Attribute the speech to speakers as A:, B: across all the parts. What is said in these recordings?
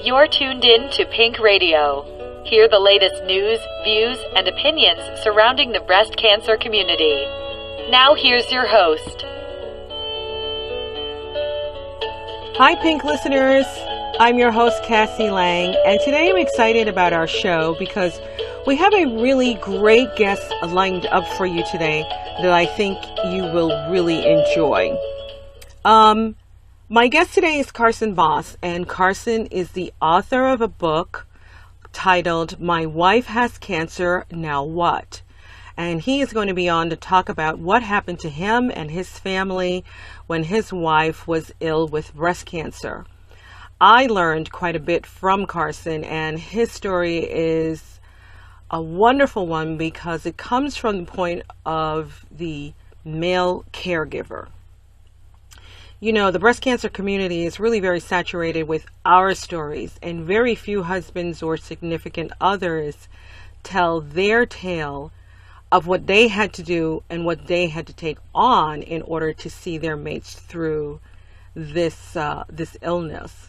A: You're tuned in to PinC Radio. Hear the latest news, views, and opinions surrounding the breast cancer community. Now here's your host.
B: Hi, PinC listeners. I'm your host, Cassie Lang, and today I'm excited about our show because we have a really great guest lined up for you today that I think you will really enjoy. My guest today is Carson Boss, and Carson is the author of a book titled My Wife Has Cancer, Now What? And he is going to be on to talk about what happened to him and his family when his wife was ill with breast cancer. I learned quite a bit from Carson, and his story is a wonderful one because it comes from the point of the male caregiver. You know, the breast cancer community is really very saturated with our stories, and very few husbands or significant others tell their tale of what they had to do and what they had to take on in order to see their mates through this illness.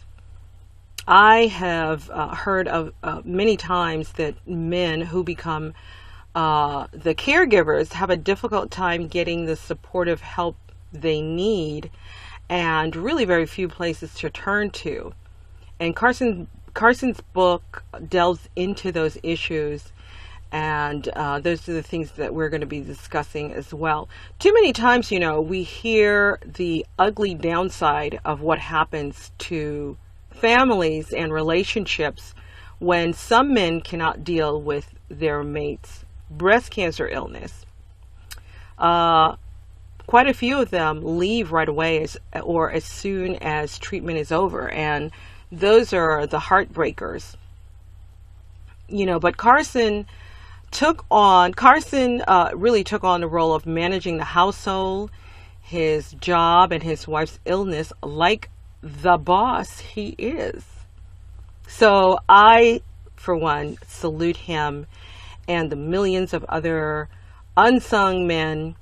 B: I have heard of many times that men who become the caregivers have a difficult time getting the supportive help they need, and really very few places to turn to. And Carson's book delves into those issues, and those are the things that we're going to be discussing as well. Too many times, you know, we hear the ugly downside of what happens to families and relationships when some men cannot deal with their mate's breast cancer illness. Quite a few of them leave right away as soon as treatment is over, and those are the heartbreakers. You know, but Carson really took on the role of managing the household, his job, and his wife's illness like the boss he is. So I, for one, salute him and the millions of other unsung men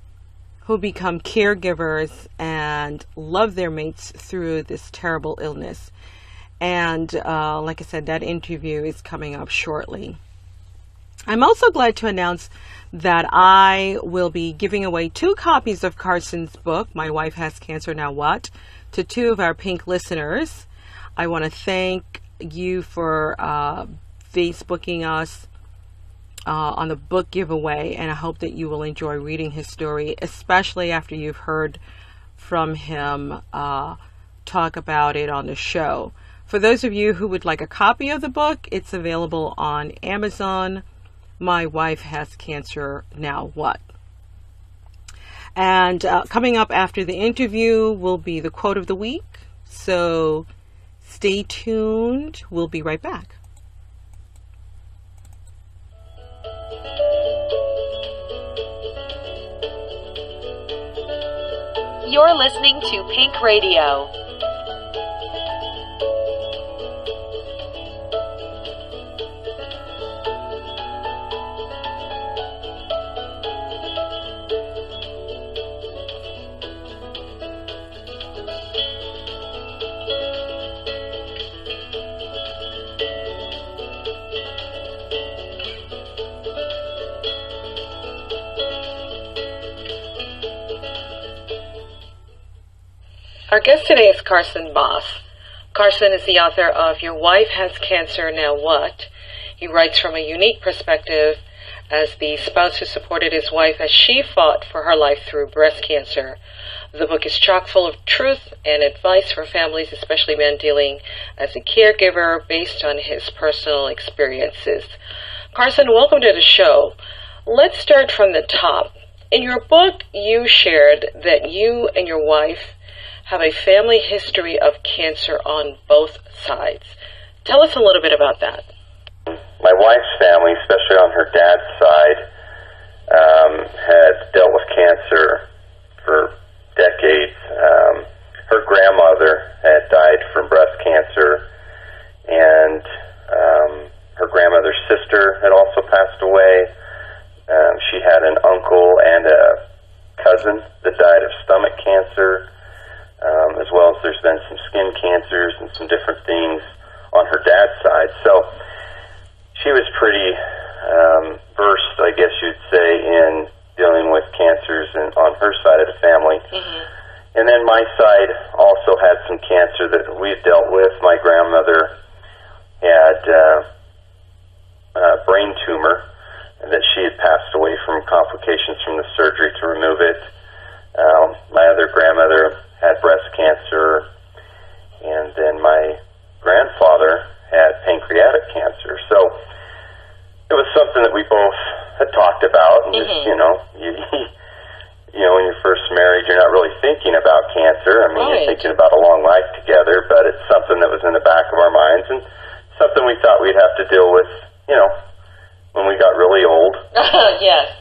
B: who become caregivers and love their mates through this terrible illness. And like I said, that interview is coming up shortly. I'm also glad to announce that I will be giving away 2 copies of Carson's book, My Wife Has Cancer, Now What?, to 2 of our PinC listeners. I want to thank you for Facebooking us on the book giveaway, and I hope that you will enjoy reading his story, especially after you've heard from him talk about it on the show. For those of you who would like a copy of the book, it's available on Amazon. My Wife Has Cancer, Now What? And coming up after the interview will be the quote of the week, so stay tuned. We'll be right back.
A: You're listening to PinC Radio. Our guest today is Carson Boss. Carson is the author of Your Wife Has Cancer, Now What? He writes from a unique perspective as the spouse who supported his wife as she fought for her life through breast cancer. The book is chock full of truth and advice for families, especially men dealing as a caregiver, based on his personal experiences. Carson, welcome to the show. Let's start from the top. In your book, you shared that you and your wife have a family history of cancer on both sides. Tell us a little bit about that.
C: My wife's family, especially on her dad's side, had dealt with cancer for decades. Her grandmother had died from breast cancer, and her grandmother's sister had also passed away. She had an uncle and a cousin that died of stomach cancer. As well as there's been some skin cancers and some different things on on her dad's side. So she was pretty versed, I guess you'd say, in dealing with cancers on her side of the family. And then my side also had some cancer that we had dealt with. My grandmother had a brain tumor that she had passed away from complications from the surgery to remove it. My other grandmother had breast cancer, and then my grandfather had pancreatic cancer. So it was something that we both had talked about, and just, you know, when you're first married, you're not really thinking about cancer. I mean, you're thinking about a long life together, but it's something that was in the back of our minds, and something we thought we'd have to deal with, you know, when we got really old.
A: Yes.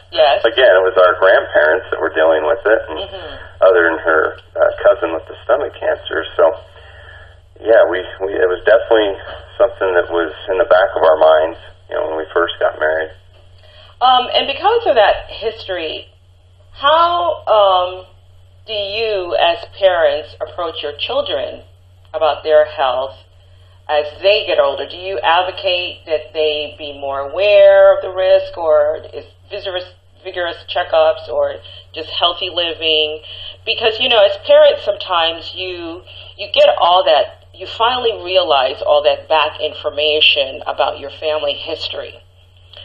C: Again, it was our grandparents that were dealing with it, and other than her cousin with the stomach cancer. So, yeah, it was definitely something that was in the back of our minds, you know, when we first got married.
A: And because of that history, how do you, as parents, approach your children about their health as they get older? Do you advocate that they be more aware of the risk, or is vigorous checkups, or just healthy living? Because, you know, as parents, sometimes you get all that, you finally realize all that back information about your family history.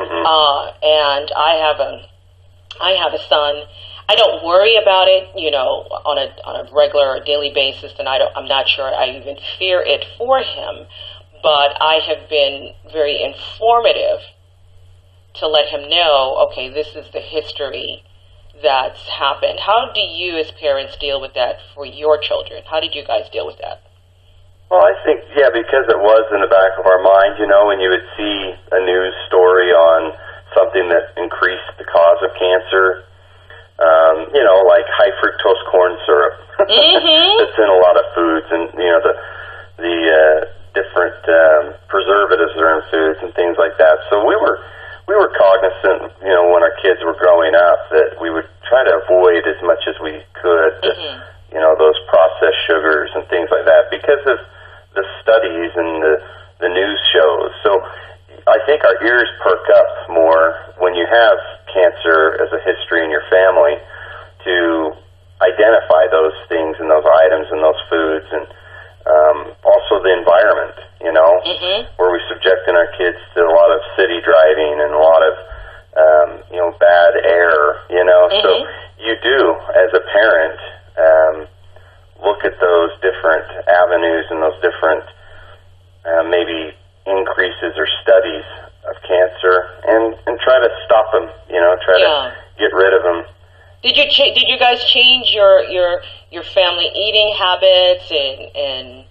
A: And I have a son. I don't worry about it, you know, on a regular or daily basis, and I'm not sure I even fear it for him. But I have been very informative to let him know, okay, this is the history that's happened. How do you, as parents, deal with that for your children? How did you guys deal with that?
C: Well, I think, because it was in the back of our mind, you know, when you would see a news story on something that increased the cause of cancer, you know, like high fructose corn syrup that's in a lot of foods, and, you know, the different preservatives that are in foods and things like that. So we were cognizant, you know, when our kids were growing up, that we would try to avoid as much as we could, you know, those processed sugars and things like that, because of the studies and the news shows. So I think our ears perk up more when you have cancer as a history in your family, to identify those things and those items and those foods, and also the environment, you know, where we're subjecting our kids to a lot of city driving and a lot of, you know, bad air, you know. So you do, as a parent, look at those different avenues and those different maybe increases or studies of cancer, and try to stop them, you know, try to get rid of them.
A: Did you guys change your family eating habits, and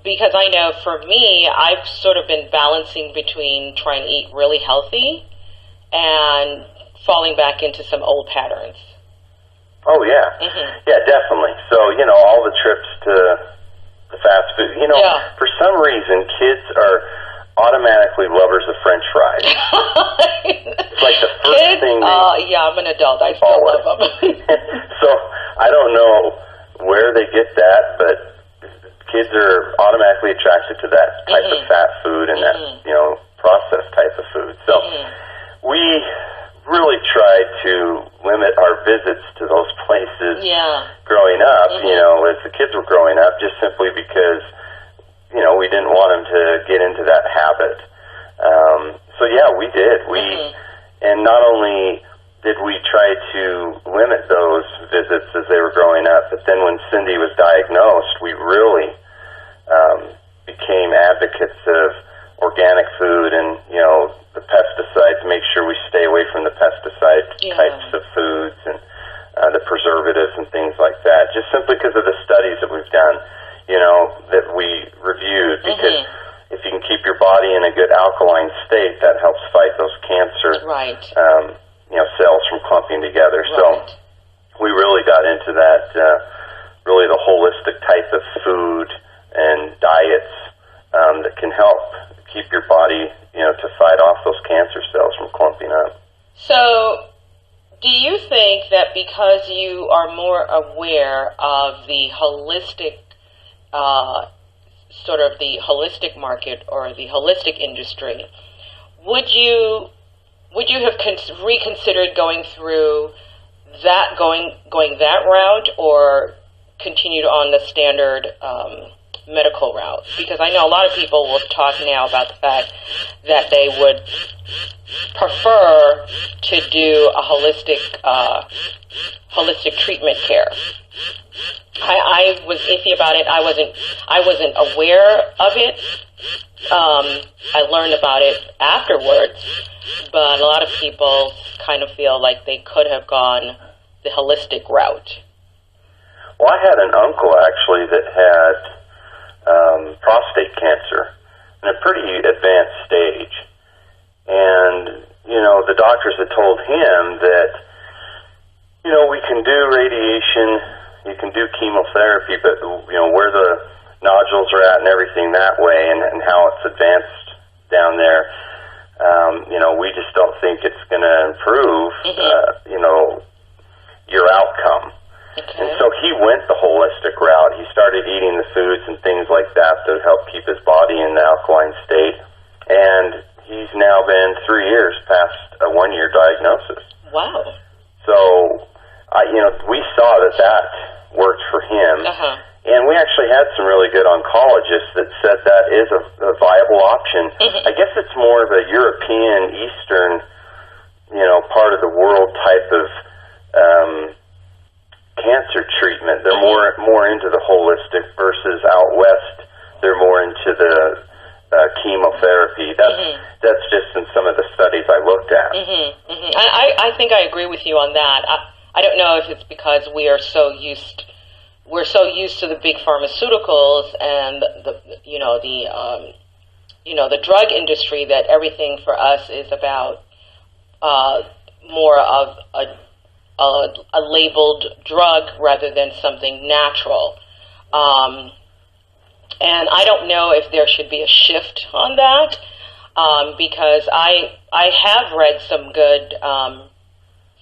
A: because I know for me, I've sort of been balancing between trying to eat really healthy and falling back into some old patterns.
C: Oh, yeah. Yeah, definitely. So, you know, all the trips to the fast food, you know, for some reason, kids are automatically lovers of French fries. It's like the first thing
A: I'm an adult. I still love them.
C: So, I don't know where they get that, but kids are automatically attracted to that type of fat food and that, you know, processed type of food. So, we really tried to limit our visits to those places growing up, you know, as the kids were growing up, just simply because, you know, we didn't want them to get into that habit. So, we did. And not only did we try to limit those visits as they were growing up, but then when Cindy was diagnosed, we really became advocates of organic food and, you know, the pesticides, make sure we stay away from the pesticide types of foods and the preservatives and things like that, just simply because of the studies that we've done, you know, that we reviewed, because if you can keep your body in a good alkaline state, that helps fight those cancer, you know, cells from clumping together. So we really got into that, really the holistic type of food and diets that can help keep your body, you know, to fight off those cancer cells from clumping up.
A: So, do you think that because you are more aware of the holistic sort of the holistic market or the holistic industry, would you have reconsidered going through that going that route, or continued on the standard medical route? Because I know a lot of people will talk now about the fact that they would prefer to do a holistic treatment care. I was iffy about it. I wasn't aware of it. I learned about it afterwards, but a lot of people kind of feel like they could have gone the holistic route.
C: Well, I had an uncle actually that had prostate cancer in a pretty advanced stage, and the doctors had told him that we can do radiation, you can do chemotherapy, but where the nodules are at and everything that way, and how it's advanced down there, we just don't think it's going to improve, your outcome.
A: Okay.
C: And so he went the holistic route. He started eating the foods and things like that to help keep his body in the alkaline state. And he's now been 3 years past a 1-year diagnosis.
A: Wow.
C: So, we saw that worked for him.
A: Uh-huh.
C: And we actually had some really good oncologists that said that is a viable option.
A: Mm-hmm.
C: I guess it's more of a European, Eastern, part of the world type of cancer treatment. They're more into the holistic versus out west. They're more into the chemotherapy. That's just in some of the studies I looked at.
A: Mm-hmm. Mm-hmm. I think I agree with you on that. I don't know if it's because we're so used to the big pharmaceuticals and the drug industry that everything for us is about more of a labeled drug rather than something natural. And I don't know if there should be a shift on that, because I have read some good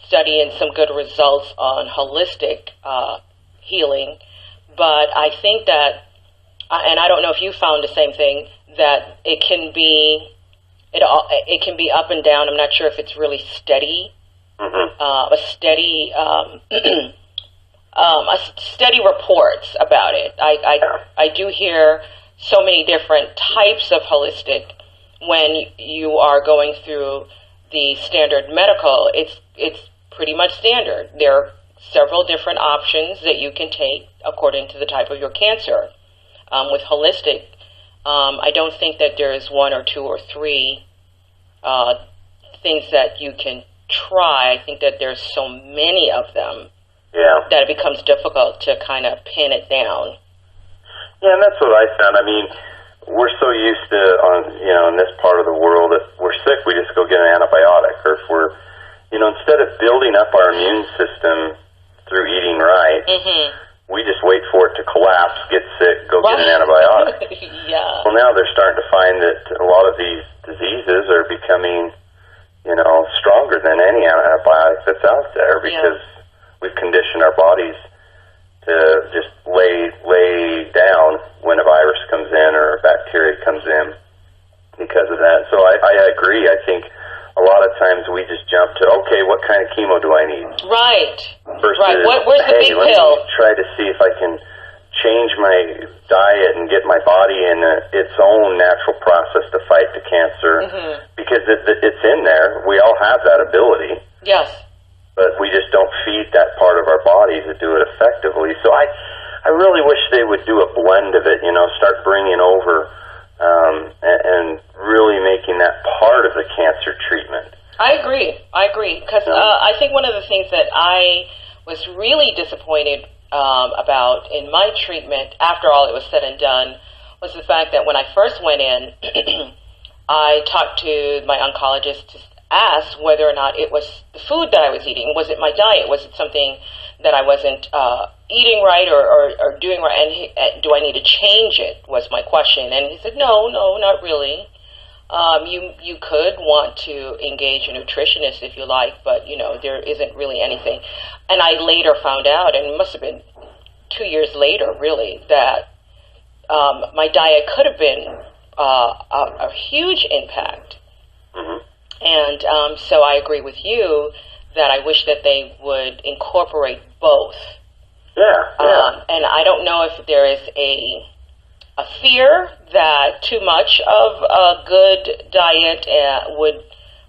A: study and some good results on holistic healing, but I think that, and I don't know if you found the same thing, that it can be up and down. I'm not sure if it's really steady.
C: Mm-hmm.
A: Steady reports about it. I do hear so many different types of holistic. When you are going through the standard medical, it's pretty much standard. There are several different options that you can take according to the type of your cancer. With holistic, I don't think that there is one or two or three things that you can try. I think that there's so many of them that it becomes difficult to kind of pin it down.
C: Yeah, and that's what I found. I mean, we're so used to, in this part of the world, if we're sick, we just go get an antibiotic. Or if we're, instead of building up our immune system through eating right, we just wait for it to collapse, get sick, go get an antibiotic.
A: Yeah.
C: Well, now they're starting to find that a lot of these diseases are becoming, stronger than any antibiotic that's out there, because we've conditioned our bodies to just lay down when a virus comes in or a bacteria comes in because of that. So I agree. I think a lot of times we just jump to, okay, what kind of chemo do I need?
A: Right.
C: Versus,
A: right. Where's the big
C: let
A: pill?
C: me try to see if I can change my diet and get my body in its own natural process to fight the cancer, because it's in there. We all have that ability.
A: Yes.
C: But we just don't feed that part of our body to do it effectively. So I really wish they would do a blend of it, start bringing over and really making that part of the cancer treatment.
A: I agree, because I think one of the things that I was really disappointed about in my treatment, after all it was said and done, was the fact that when I first went in, I talked to my oncologist to ask whether or not it was the food that I was eating. Was it my diet? Was it something that I wasn't eating right or doing right? And do I need to change it, was my question. And he said, no, not really. You could want to engage a nutritionist if you like, but, there isn't really anything. And I later found out, and it must have been 2 years later, really, that my diet could have been a huge impact.
C: Mm-hmm.
A: And so I agree with you that I wish that they would incorporate both.
C: Yeah.
A: And I don't know if there is a fear that too much of a good diet would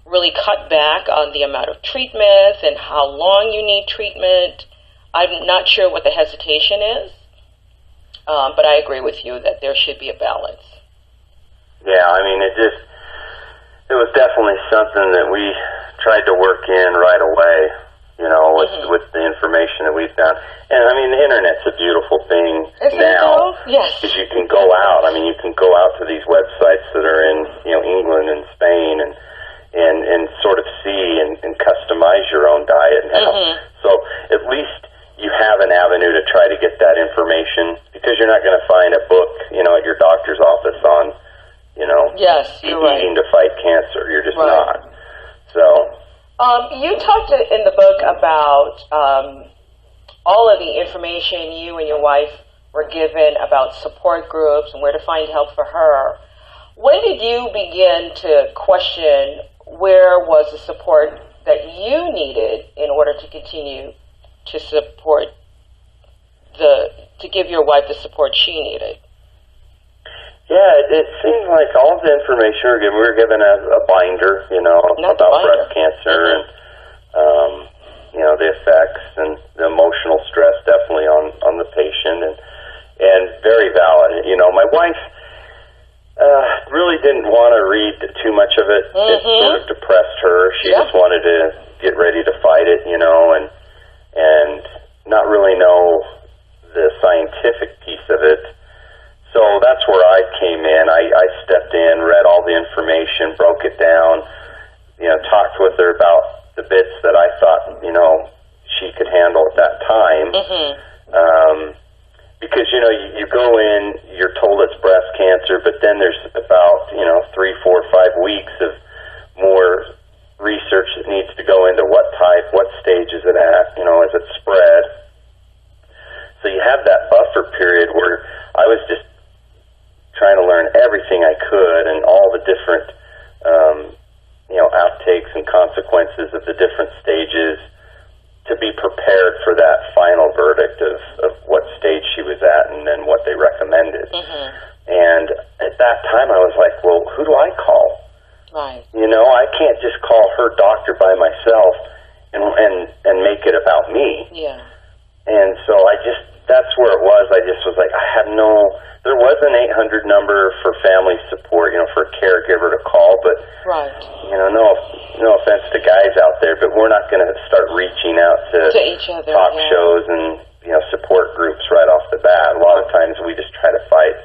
A: really cut back on the amount of treatments and how long you need treatment. I'm not sure what the hesitation is, but I agree with you that there should be a balance.
C: Yeah, I mean, it was definitely something that we tried to work in right away, with the information that we found. And I mean, the internet's a beautiful thing now.
A: Yes.
C: Because you can go out. I mean, you can go out to these websites that are in, England and Spain and sort of see and customize your own diet now. So at least you have an avenue to try to get that information, because you're not going to find a book, at your doctor's office on,
A: yes, you're right.
C: Eating to fight cancer. You're just
A: right.
C: not. So.
A: You talked in the book about all of the information you and your wife were given about support groups and where to find help for her. When did you begin to question where was the support that you needed in order to continue to support to give your wife the support she needed?
C: Yeah, it seems like all of the information we were given a binder, about breast cancer and, the effects and the emotional stress definitely on the patient and very valid. My wife really didn't want to read too much of it. It sort of depressed her. She just wanted to get ready to fight it, and not really know the scientific piece of it. So that's where I came in. I stepped in, read all the information, broke it down, talked with her about the bits that I thought, she could handle at that time. Because, you go in, you're told it's breast cancer, but then there's about, 3, 4, 5 weeks of more research that needs to go into what type, what stage is it at, is it spread. So you have that buffer period where I was just trying to learn everything I could and all the different, outtakes and consequences of the different stages to be prepared for that final verdict of what stage she was at and then what they recommended. And at that time I was like, well, who do I call?
A: Right.
C: I can't just call her doctor by myself and make it about me.
A: Yeah.
C: And so that's where it was. I just was like, there was an 800 number for family support, for a caregiver to call, but,
A: right.
C: No offense to guys out there, but we're not going to start reaching out to
A: each other,
C: talk shows and, support groups right off the bat. A lot of times we just try to fight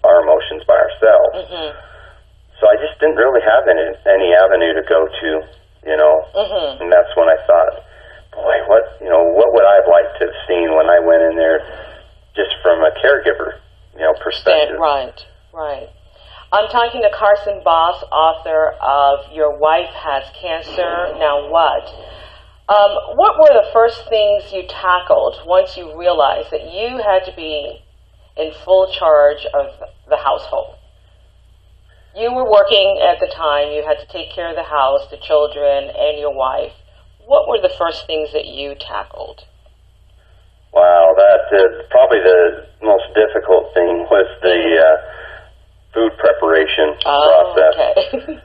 C: our emotions by ourselves. So I just didn't really have any avenue to go to, and that's when I thought, boy, what would I have liked to have seen when I went in there, just from a caregiver, perspective.
A: Right. I'm talking to Carson Boss, author of Your Wife Has Cancer, Now What? What were the first things you tackled once you realized that you had to be in full charge of the household? You were working at the time. You had to take care of the house, the children, and your wife. What were the first things that you tackled?
C: Wow, probably the most difficult thing was the food preparation process.
A: Okay.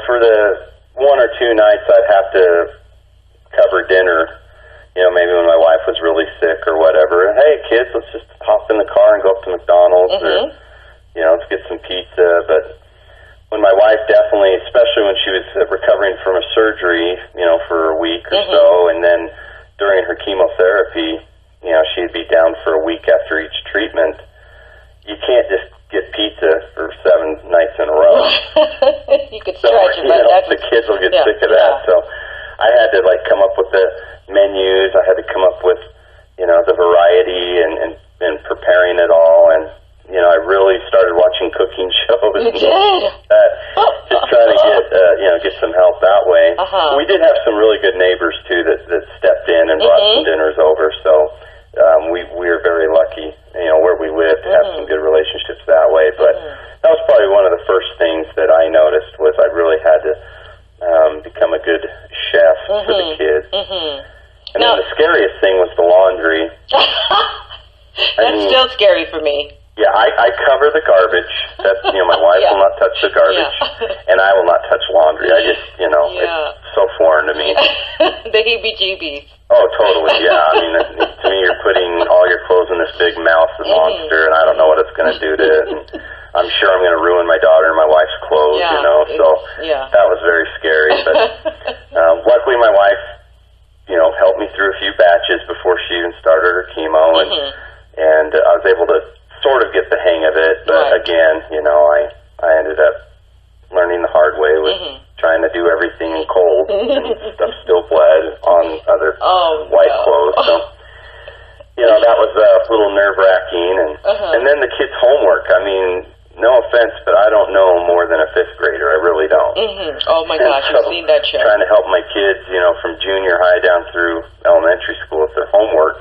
C: For the 1 or 2 nights I'd have to cover dinner, maybe when my wife was really sick or whatever. Hey, kids, let's just hop in the car and go up to McDonald's or, let's get some pizza. But when my wife definitely, especially when she was recovering from a surgery, for a week or so, and then during her chemotherapy, she'd be down for a week after each treatment. You can't just get pizza for 7 nights in a row.
A: You could stretch it, but
C: the kids will get sick of that. So I had to come up with the menus. I had to come up with, the variety and preparing it all. And, I really started watching cooking shows.
A: You did?
C: Just trying to get some help that way. We did have some really good neighbors too that stepped in and brought some dinners over. So we were very lucky, where we lived,
A: sounds scary for me.
C: Yeah, I cover the garbage. That's, my wife will not touch the garbage, and I will not touch laundry. I just, it's so foreign to me.
A: The heebie-jeebies.
C: Oh, totally, yeah. I mean, to me, you're putting all your clothes in this big mouth monster, and I don't know what it's going to do to it. And I'm sure I'm going to ruin my daughter and my wife's clothes, so that was very scary. But luckily, my wife, helped me through a few batches before she even started her chemo, and I was able to sort of get the hang of it, but again, I ended up learning the hard way with trying to do everything in cold, and stuff still bled on other white clothes, so, that was a little nerve-wracking, and then the kids' homework, I mean, no offense, but I don't know more than a fifth grader, I really don't.
A: Oh my gosh,
C: so
A: I've seen that show.
C: Trying to help my kids, from junior high down through elementary school with their homework.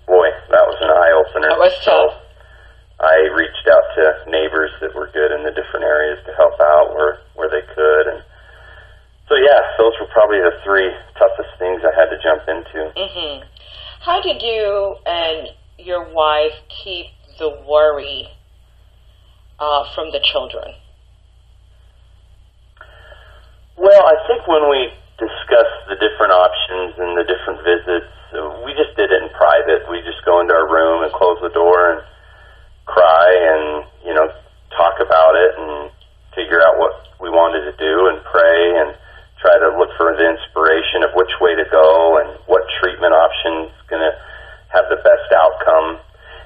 C: Boy, that was an eye-opener.
A: That was tough.
C: So I reached out to neighbors that were good in the different areas to help out where they could. And so, those were probably the three toughest things I had to jump into.
A: How did you and your wife keep the worry from the children?
C: Well, I think when we discussed the different options and the different visits, we just did it in private. We just go into our room and close the door and cry and, talk about it and figure out what we wanted to do and pray and try to look for the inspiration of which way to go and what treatment option is going to have the best outcome.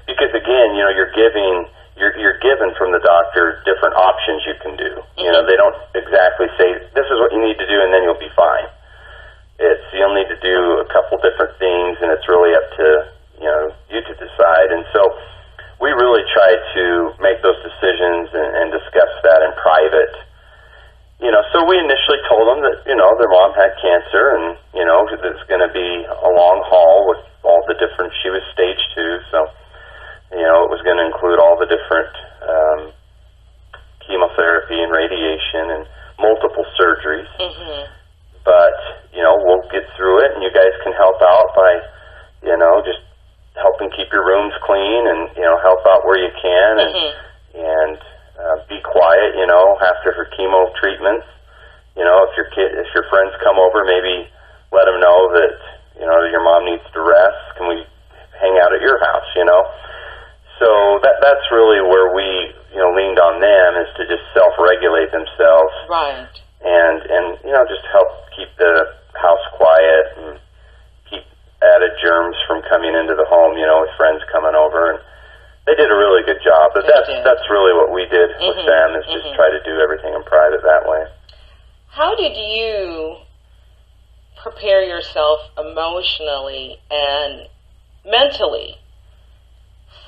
C: Because again, you're given from the doctor different options you can do. They don't exactly say, this is what you need to do and then you'll be fine. You'll need to do a couple different things, and it's really up to, you to decide. And so we really tried to make those decisions and discuss that in private. So we initially told them that, their mom had cancer and, it's going to be a long haul with all the different, she was stage 2, so, it was going to include all the different chemotherapy and radiation and multiple surgeries. But, we'll get through it, and you guys can help out by, just helping keep your rooms clean and, help out where you can and be quiet, after her chemo treatments. If your friends come over, maybe let them know that, your mom needs to rest. Can we hang out at your house, So that's really where we, leaned on them, is to just self-regulate themselves.
A: Right.
C: And just help keep the house quiet and keep added germs from coming into the home, with friends coming over. And they did a really good job. But that's really what we did with them, is just try to do everything in private that way.
A: How did you prepare yourself emotionally and mentally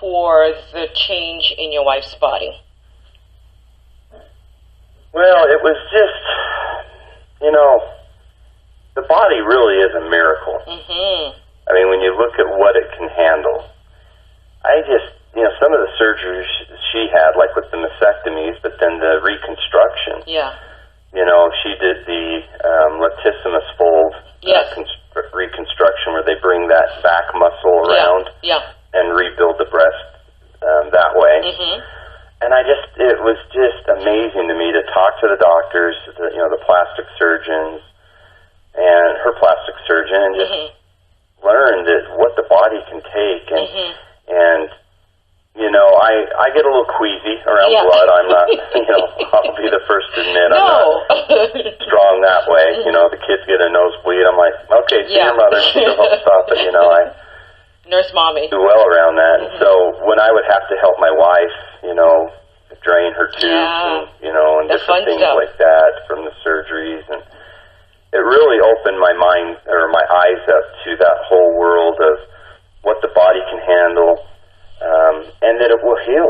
A: for the change in your wife's body?
C: Well, it was just, the body really is a miracle. I mean, when you look at what it can handle, some of the surgeries she had, like with the mastectomies, but then the reconstruction. She did the latissimus fold reconstruction, where they bring that back muscle around and rebuild the breast that way. And it was just amazing to me to talk to the doctors, the plastic surgeons and her plastic surgeon, and just learn that what the body can take. And I get a little queasy around blood. I'm not, I'll be the first to admit I'm not strong that way. The kids get a nosebleed. I'm like, okay, see your mother. She'll help stop it.
A: Nurse mommy.
C: Do well around that. And so when I would have to help my wife, drain her tubes and different things like that from the surgeries, and it really opened my mind, or my eyes up to that whole world of what the body can handle, and that it will heal.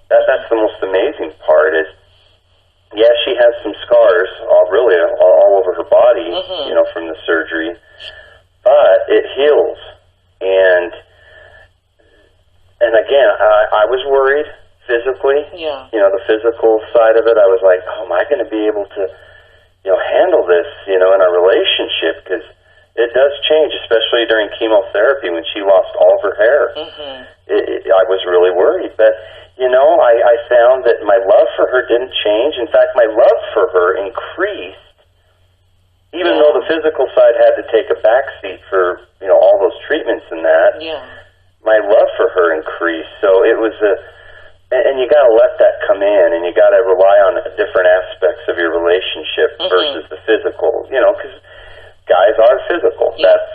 C: That's the most amazing part. Is she has some scars all over her body, from the surgery, but it heals. And again, I was worried physically. The physical side of it. I was like, oh, am I going to be able to, handle this, in our relationship? Because, It does change, especially during chemotherapy when she lost all of her hair.
A: Mm-hmm.
C: I was really worried. But, you know, I found that my love for her didn't change. In fact, my love for her increased, even though the physical side had to take a backseat for, you know, all those treatments and that.
A: Yeah.
C: My love for her increased. So it was and you got to let that come in, and you got to rely on different aspects of your relationship versus the physical, you know, because guys are physical.
A: Yeah.
C: That's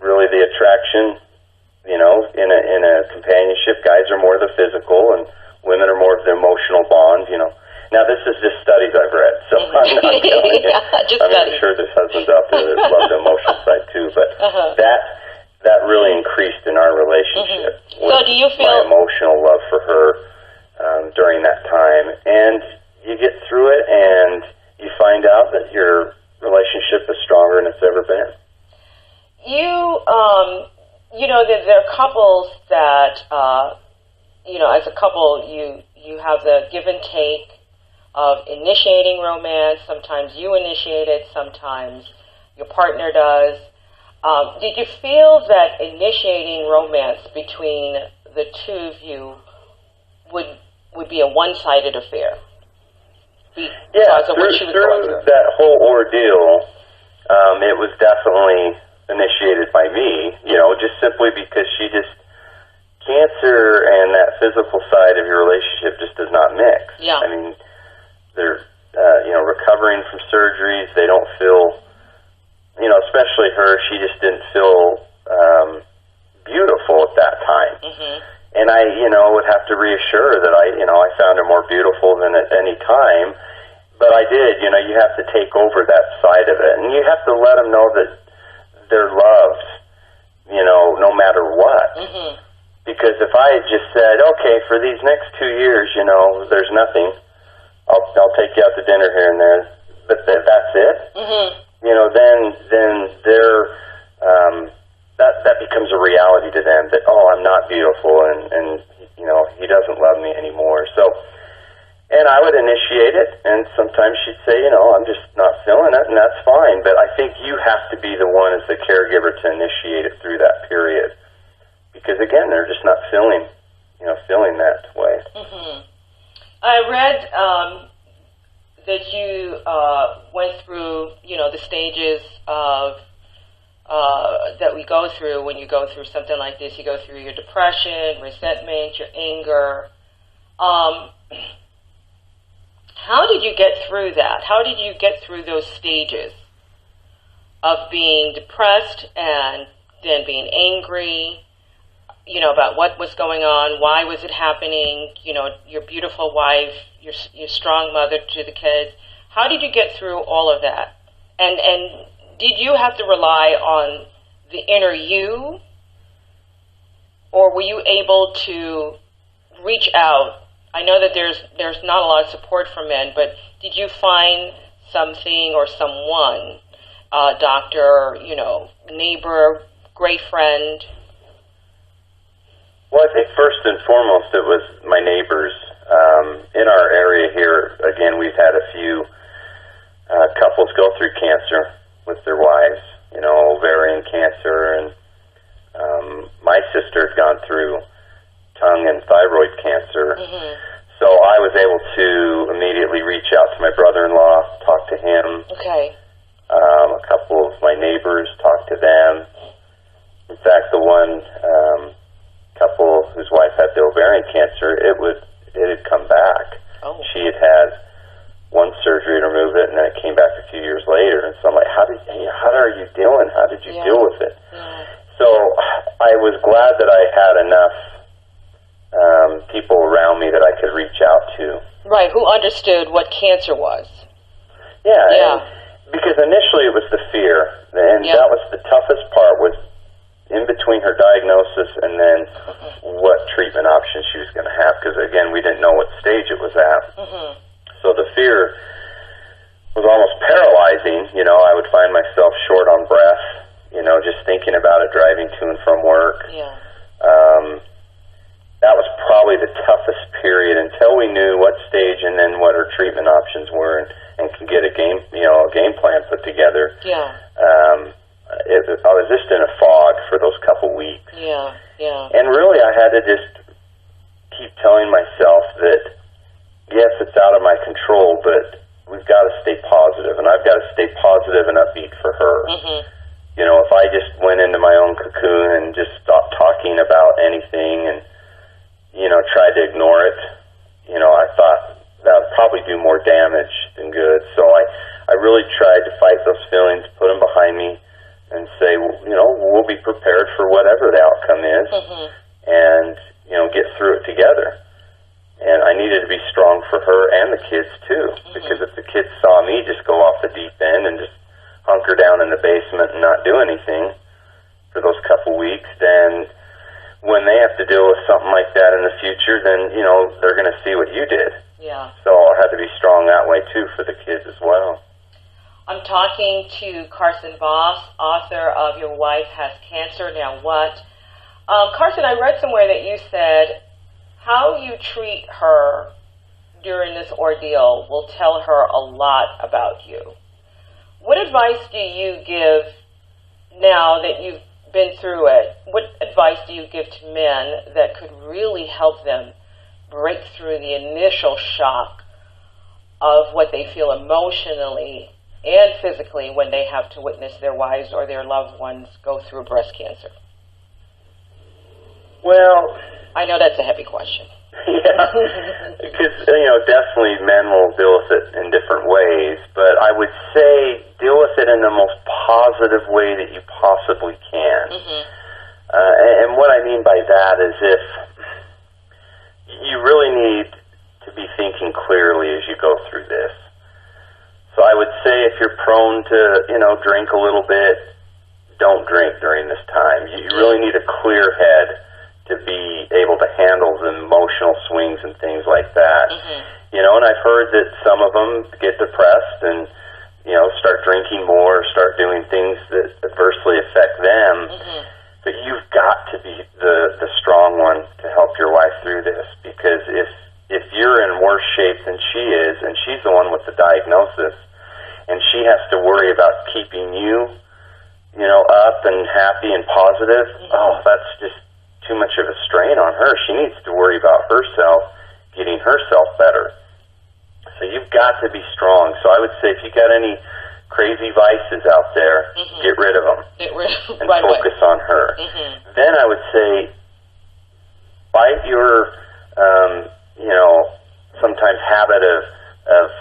C: really the attraction, you know, in a companionship. Guys are more the physical, and women are more of the emotional bond, you know. Now, this is just studies I've read, so I'm not telling you. I'm sure there's husbands out there that love the emotional side, too, but that really increased in our relationship.
A: So do you feel...
C: my emotional love for her during that time. And you get through it, and you find out that your relationship is stronger than it's ever been.
A: You know, there are couples that, you know, as a couple, you have the give and take of initiating romance. Sometimes you initiate it, sometimes your partner does. Did you feel that initiating romance between the two of you would be a one-sided affair? Because of what she was going through?
C: That whole ordeal, it was definitely initiated by me, you know, just simply because cancer and that physical side of your relationship just does not mix.
A: Yeah.
C: I mean, they're, you know, recovering from surgeries, they don't feel, you know, especially her, she just didn't feel beautiful at that time. And I, you know, would have to reassure that I found her more beautiful than at any time. But I did, you know, you have to take over that side of it. And you have to let them know that they're loved, you know, no matter what. Because if I had just said, okay, for these next 2 years, you know, there's nothing, I'll take you out to dinner here and there, but that's it. You know, then they're that becomes a reality to them that, oh, I'm not beautiful, and you know, he doesn't love me anymore. So, and I would initiate it, and sometimes she'd say, you know, I'm just not feeling it, and that's fine. But I think you have to be the one as the caregiver to initiate it through that period, because again, they're just not feeling that way.
A: I read that you went through, you know, the stages of that we go through when you go through something like this. You go through your depression, resentment, your anger. How did you get through that? How did you get through those stages of being depressed and then being angry, you know, about what was going on, why was it happening, you know, your beautiful wife, your strong mother to the kids? How did you get through all of that? And did you have to rely on the inner you, or were you able to reach out? I know that there's not a lot of support for men, but did you find something or someone, doctor, you know, neighbor, great friend?
C: Well, I think first and foremost it was my neighbors. In our area here, again, we've had a few couples go through cancer with their wives, you know, ovarian cancer, and my sister had gone through tongue and thyroid cancer. So I was able to immediately reach out to my brother-in-law, talk to him.
A: Okay.
C: A couple of my neighbors, talk to them. In fact, the one couple whose wife had the ovarian cancer, it had come back.
A: Oh.
C: She had had one surgery to remove it, and then it came back a few years later. And so I'm like, how are you doing? How did you deal with it? So I was glad that I had enough people around me that I could reach out to.
A: Right, who understood what cancer was.
C: Yeah. Because initially it was the fear, and that was the toughest part, was in between her diagnosis and then what treatment options she was going to have, because again, we didn't know what stage it was at. So the fear was almost paralyzing. You know, I would find myself short on breath, you know, just thinking about it, driving to and from work. That was probably the toughest period until we knew what stage and then what her treatment options were, and could get a game plan put together. I was just in a fog for those couple weeks.
A: Yeah, yeah.
C: And really, I had to just keep telling myself that, yes, it's out of my control, but we've got to stay positive, and I've got to stay positive and upbeat for her.
A: Mm-hmm.
C: You know, if I just went into my own cocoon and just stopped talking about anything and, you know, tried to ignore it, you know, I thought that would probably do more damage than good. So I really tried to fight those feelings, put them behind me, and say, well, you know, we'll be prepared for whatever the outcome is,
A: mm-hmm.
C: and, you know, get through it together. And I needed to be strong for her and the kids, too,
A: mm-hmm.
C: because if the kids saw me just go off the deep end and just hunker down in the basement and not do anything for those couple weeks, then when they have to deal with something like that in the future, then, you know, they're going to see what you did.
A: Yeah.
C: So I had to be strong that way, too, for the kids as well.
A: I'm talking to Carson Boss, author of Your Wife Has Cancer, Now What? Carson, I read somewhere that you said how you treat her during this ordeal will tell her a lot about you. What advice do you give now that you've been through it? What advice do you give to men that could really help them break through the initial shock of what they feel emotionally and physically when they have to witness their wives or their loved ones go through breast cancer?
C: Well,
A: I know that's a heavy question.
C: Yeah, because, you know, definitely men will deal with it in different ways, but I would say deal with it in the most positive way that you possibly can.
A: Mm-hmm.
C: And what I mean by that is if you really need to be thinking clearly as you go through this. So I would say if you're prone to, you know, drink a little bit, don't drink during this time. You really need a clear head to be able to handle the emotional swings and things like that.
A: Mm-hmm.
C: You know, and I've heard that some of them get depressed and, you know, start drinking more, start doing things that adversely affect them.
A: Mm-hmm.
C: But you've got to be the strong one to help your wife through this, because if you're in worse shape than she is, and she's the one with the diagnosis, and she has to worry about keeping you, you know, up and happy and positive, oh, that's just too much of a strain on her. She needs to worry about herself, getting herself better. So you've got to be strong. So I would say if you got any crazy vices out there,
A: mm-hmm.
C: get rid of them.
A: Get rid of
C: and
A: right
C: focus
A: away.
C: on her.
A: Mm-hmm.
C: Then I would say fight your, you know, sometimes habit of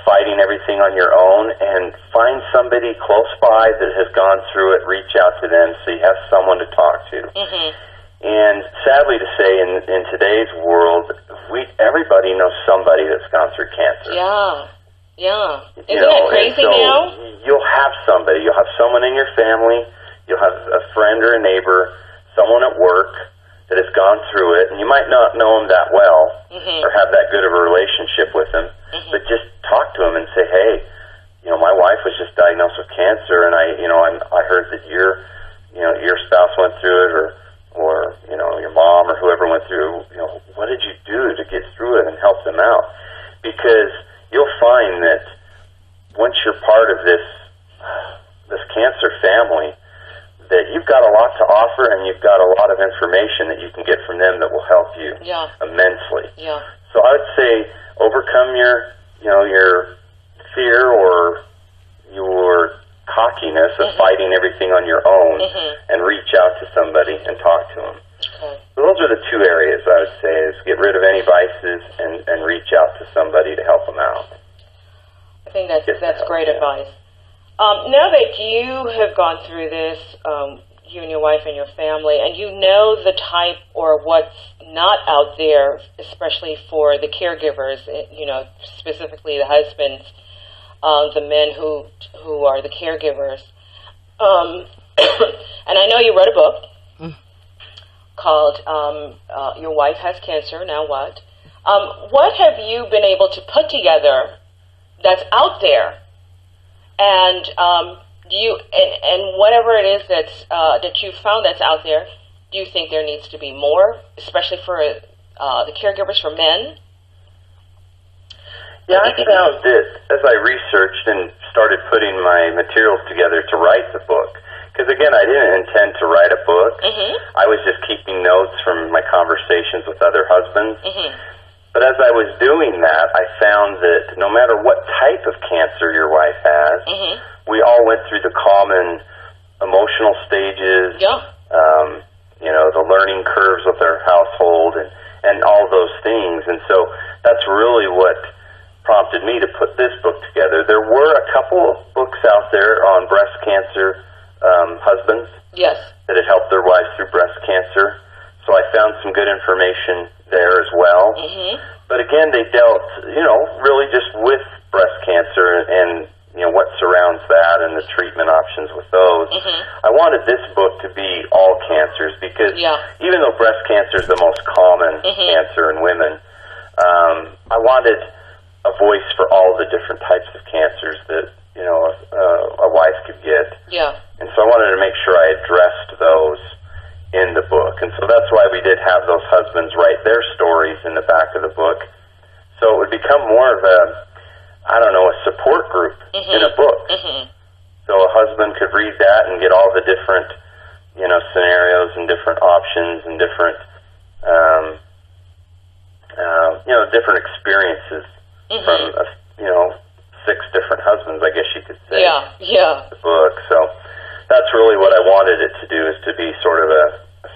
C: fighting everything on your own, and find somebody close by that has gone through it, reach out to them so you have someone to talk to.
A: Mm-hmm.
C: And sadly to say, in today's world, everybody knows somebody that's gone through cancer.
A: Yeah, yeah. Isn't
C: you know,
A: that crazy
C: so
A: now?
C: You'll have somebody. You'll have someone in your family. You'll have a friend or a neighbor, someone at work that has gone through it, and you might not know them that well,
A: mm-hmm.
C: or have that good of a relationship with them,
A: mm-hmm.
C: but just talk to them and say, hey, you know, my wife was just diagnosed with cancer, and I heard that your spouse went through it, or you know, your mom or whoever went through, you know, what did you do to get through it and help them out? Because you'll find that once you're part of this cancer family, that you've got a lot to offer, and you've got a lot of information that you can get from them that will help you immensely.
A: Yeah.
C: So I would say overcome your fear or your cockiness of
A: mm-hmm.
C: fighting everything on your own,
A: mm-hmm.
C: and reach out to somebody and talk to them.
A: Okay.
C: So those are the two areas I would say, is get rid of any vices and reach out to somebody to help them out.
A: I think that's great advice. Now that you have gone through this, you and your wife and your family, and you know the type or what's not out there, especially for the caregivers, you know, specifically the husbands, the men who are the caregivers. And I know you wrote a book called Your Wife Has Cancer, Now What? What have you been able to put together that's out there? And and whatever it is that you found that's out there, do you think there needs to be more, especially for the caregivers for men?
C: Yeah, I found that as I researched and started putting my materials together to write the book, because again, I didn't intend to write a book.
A: Mm-hmm.
C: I was just keeping notes from my conversations with other husbands.
A: Mm-hmm.
C: But as I was doing that, I found that no matter what type of cancer your wife has,
A: Mm-hmm.
C: we all went through the common emotional stages,
A: Yeah.
C: The learning curves with our household and all those things. And so that's really what prompted me to put this book together. There were a couple of books out there on breast cancer husbands
A: Yes.
C: that had helped their wives through breast cancer. So I found some good information there as well.
A: Mm-hmm.
C: But again, they dealt, really just with breast cancer and what surrounds that and the treatment options with those.
A: Mm-hmm.
C: I wanted this book to be all cancers because even though breast cancer is the most common cancer in women, I wanted a voice for all the different types of cancers that, a wife could get.
A: Yeah.
C: And so I wanted to make sure I addressed those in the book. And so that's why we did have those husbands write their stories in the back of the book. So it would become more of a support group in a book.
A: Mm-hmm.
C: So a husband could read that and get all the different, scenarios and different options and different, different experiences from, 6 different husbands, I guess you could say.
A: Yeah, yeah.
C: The book. So that's really what I wanted it to do, is to be sort of a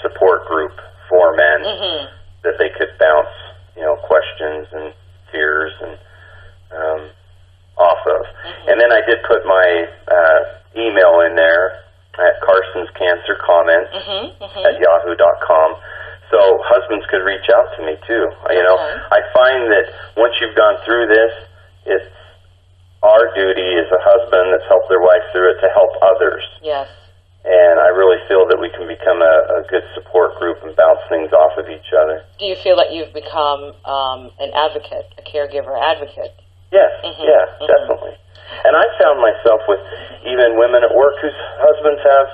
C: support group for men that they could bounce, questions and fears and off of. And then I did put my email in there at Carson's Cancer Comments at yahoo.com. So husbands could reach out to me too. I find that once you've gone through this, it's our duty as a husband that's helped their wife through it to help others.
A: Yes.
C: And I really feel that we can become a good support group and bounce things off of each other.
A: Do you feel that you've become an advocate, a caregiver advocate?
C: Yes, definitely. And I found myself with even women at work whose husbands have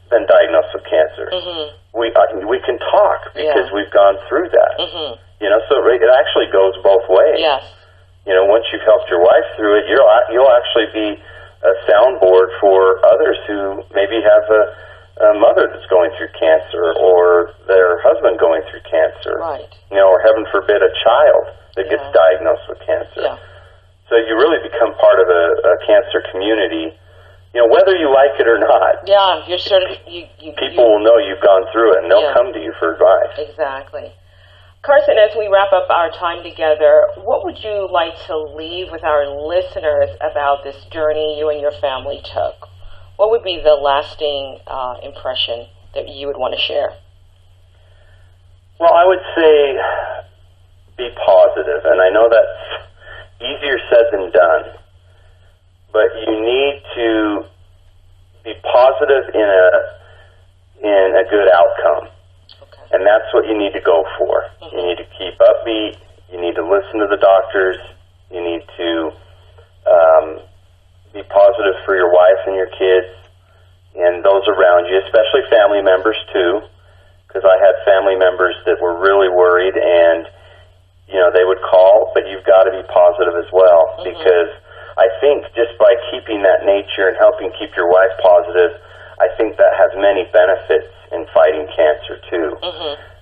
C: been diagnosed with cancer. We can talk because we've gone through that. So it actually goes both ways.
A: Yes.
C: Once you've helped your wife through it, you'll actually be a soundboard for others who maybe have a mother that's going through cancer or their husband going through cancer.
A: Right.
C: Or heaven forbid a child that gets diagnosed with cancer.
A: Yeah.
C: So you really become part of a cancer community, whether you like it or not.
A: Yeah, you're sort of...
C: People will know you've gone through it, and they'll come to you for advice.
A: Exactly. Carson, as we wrap up our time together, what would you like to leave with our listeners about this journey you and your family took? What would be the lasting impression that you would want to share?
C: Well, I would say be positive, and I know that's easier said than done, but you need to be positive in a good outcome. And that's what you need to go for. You need to keep upbeat. You need to listen to the doctors. You need to be positive for your wife and your kids and those around you, especially family members too, because I had family members that were really worried, and they would call, but you've got to be positive as well, because I think just by keeping that nature and helping keep your wife positive, I think that has many benefits in fighting cancer too.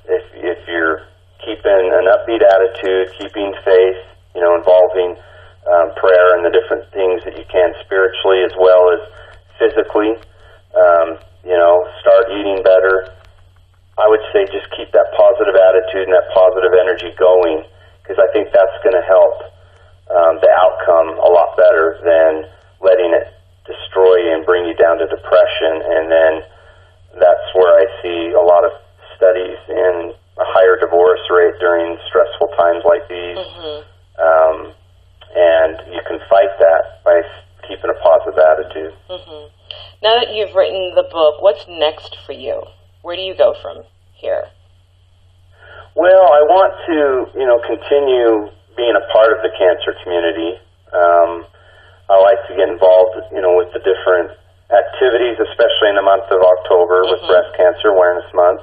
C: If you're keeping an upbeat attitude, keeping faith, involving prayer and the different things that you can spiritually as well as physically, start eating better. I would say just keep that positive attitude and that positive energy going, because I think that's going to help the outcome a lot better than letting it destroy you and bring you down to depression. And then that's where I see a lot of studies in a higher divorce rate during stressful times like these. And you can fight that by keeping a positive attitude.
A: Now that you've written the book, what's next for you? Where do you go from here?
C: Well, I want to, continue being a part of the cancer community. I like to get involved, with the different activities, especially in the month of October with Breast Cancer Awareness Month.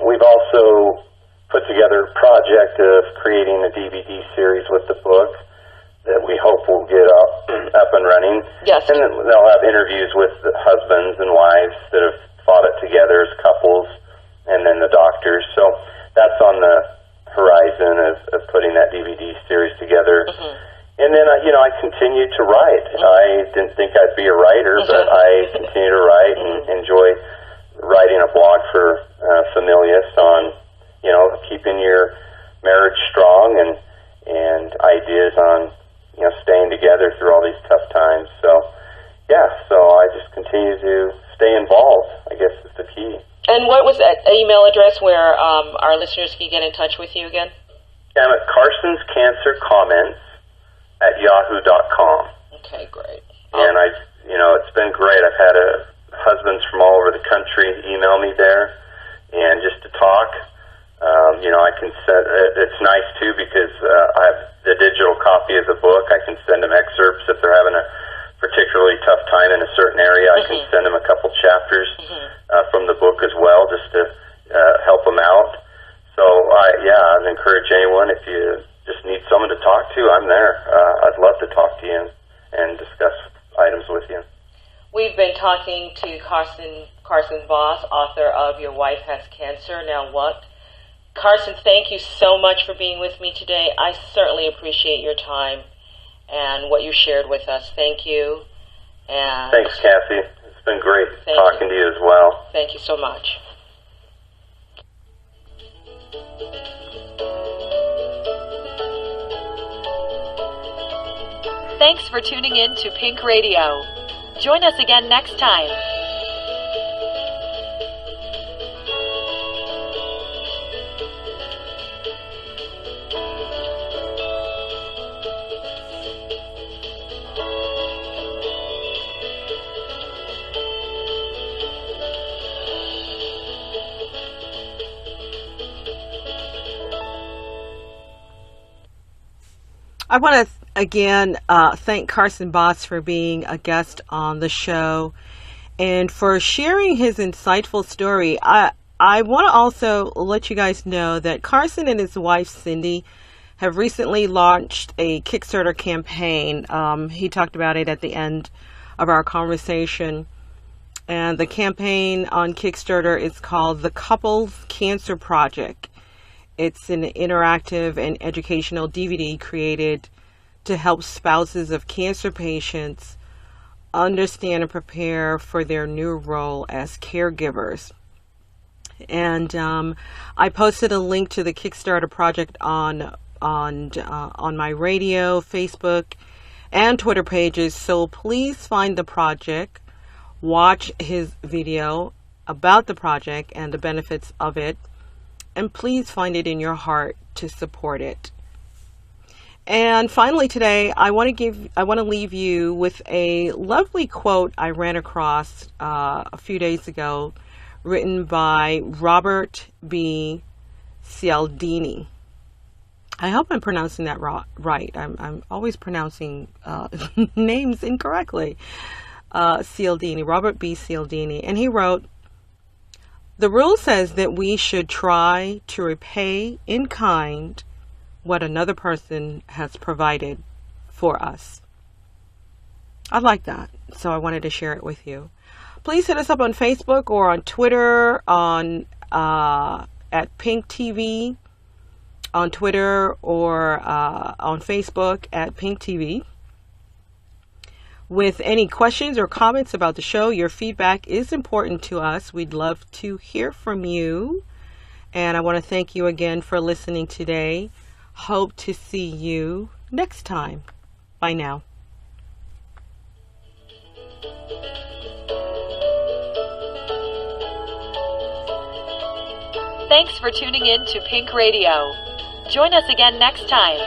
C: We've also put together a project of creating a DVD series with the book that we hope will get up and running.
A: Yes.
C: And then they'll have interviews with the husbands and wives that have fought it together as couples, and then the doctors. So that's on the horizon of putting that DVD series together. And then, I continued to write. I didn't think I'd be a writer, but I continue to write and enjoy writing a blog for Familius on, keeping your marriage strong and ideas on, staying together through all these tough times. So I just continue to stay involved, I guess is the key.
A: And what was that email address where our listeners can get in touch with you again?
C: I'm at Carson's Cancer Comments at yahoo.com.
A: Okay, great.
C: And it's been great. I've had husbands from all over the country email me there, and just to talk. I can it's nice too because I have the digital copy of the book. I can send them excerpts if they're having a particularly tough time in a certain area. I can send them a couple chapters from the book as well, just to help them out. So I'd encourage anyone, if you just need someone to talk to, I'm there. I'd love to talk to you and discuss items with you.
A: We've been talking to Carson Boss, author of Your Wife Has Cancer, Now What? Carson, thank you so much for being with me today. I certainly appreciate your time and what you shared with us. Thank you. And
C: thanks, Kathy. It's been great talking to you as well.
A: Thank you so much. Thanks for tuning in to PinC Radio. Join us again next time.
B: I want to again thank Carson Boss for being a guest on the show and for sharing his insightful story. I want to also let you guys know that Carson and his wife Cindy have recently launched a Kickstarter campaign. He talked about it at the end of our conversation. And the campaign on Kickstarter is called the Couples Cancer Project. It's an interactive and educational DVD created to help spouses of cancer patients understand and prepare for their new role as caregivers. And I posted a link to the Kickstarter project on my radio, Facebook, and Twitter pages. So please find the project, watch his video about the project and the benefits of it, and please find it in your heart to support it. And finally today, I want to leave you with a lovely quote I ran across a few days ago, written by Robert B. Cialdini. I hope I'm pronouncing that right. I'm always pronouncing names incorrectly. Cialdini, Robert B. Cialdini, and he wrote, "The rule says that we should try to repay in kind what another person has provided for us." I like that, so I wanted to share it with you. Please hit us up on Facebook or on Twitter at PinC TV, on Twitter or on Facebook at PinC TV. With any questions or comments about the show, your feedback is important to us. We'd love to hear from you. And I want to thank you again for listening today. Hope to see you next time. Bye now.
A: Thanks for tuning in to PinC Radio. Join us again next time.